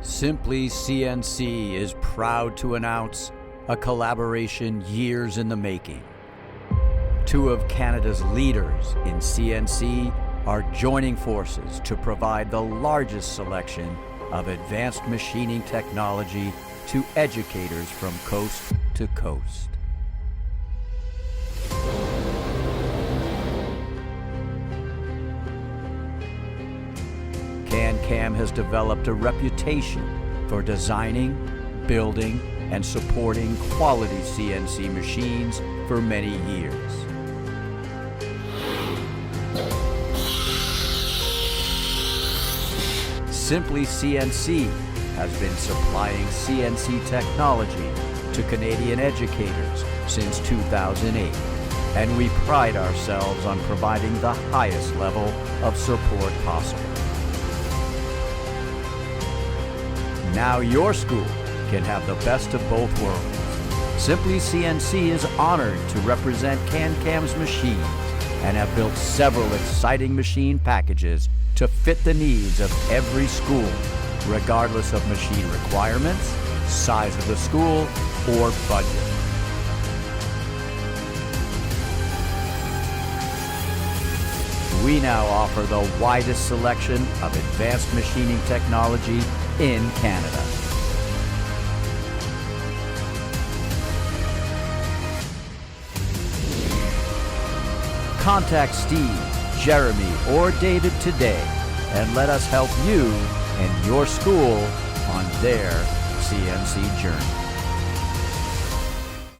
Simply CNC is proud to announce a collaboration years in the making. Two of Canada's leaders in CNC are joining forces to provide the largest selection of advanced machining technology to educators from coast to coast. CANCAM has developed a reputation for designing, building, and supporting quality CNC machines for many years. Simply CNC has been supplying CNC technology to Canadian educators since 2008, and we pride ourselves on providing the highest level of support possible. Now your school can have the best of both worlds. Simply CNC is honored to represent CANCAM's machines and have built several exciting machine packages to fit the needs of every school, regardless of machine requirements, size of the school, or budget. We now offer the widest selection of advanced machining technology in Canada. Contact Steve, Jeremy, or David today and let us help you and your school on their CNC journey.